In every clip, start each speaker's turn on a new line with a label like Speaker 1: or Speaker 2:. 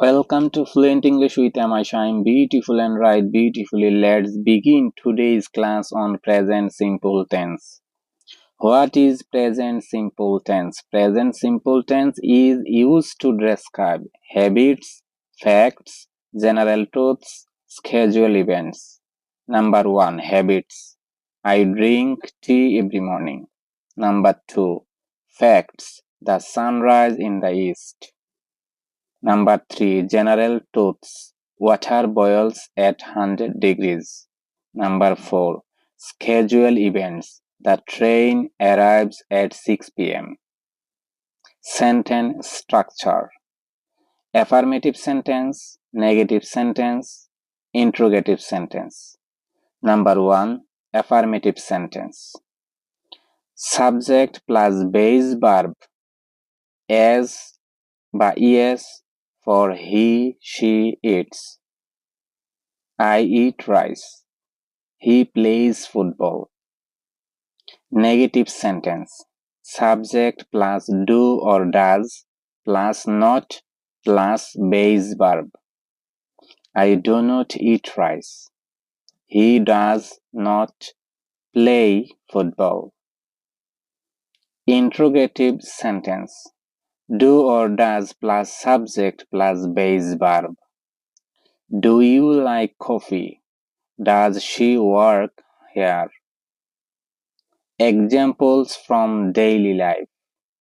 Speaker 1: Welcome to Fluent English with Am I Shine Beautiful and Write Beautifully. Let's begin today's class on present simple tense. What is present simple tense? Present simple tense is used to describe habits, facts, general truths, schedule events. Number 1. Habits. I drink tea every morning. Number 2. Facts. The sunrise in the east. Number 3. General truths. Water boils at 100 degrees. Number 4. Schedule events. The train arrives at 6 p.m. Sentence structure. Affirmative sentence, negative sentence, interrogative sentence. Number 1. Affirmative sentence. Subject plus base verb as বা yes for he, she eats. I eat rice. He plays football. Negative sentence. Subject plus do or does plus not plus base verb. I do not eat rice. He does not play football. Interrogative sentence. Do or does plus subject plus base verb. Do you like coffee? Does she work here? Examples from daily life.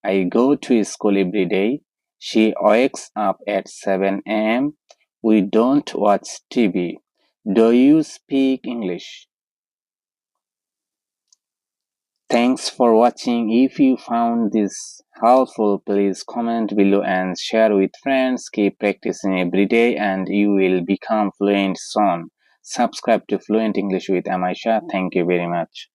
Speaker 1: I go to school every day. She wakes up at 7 a.m. We don't watch TV. Do you speak English? Thanks for watching. If you found this helpful, please comment below and share with friends. Keep practicing every day and you will become fluent soon. Subscribe to Fluent English with Shah. Thank you very much.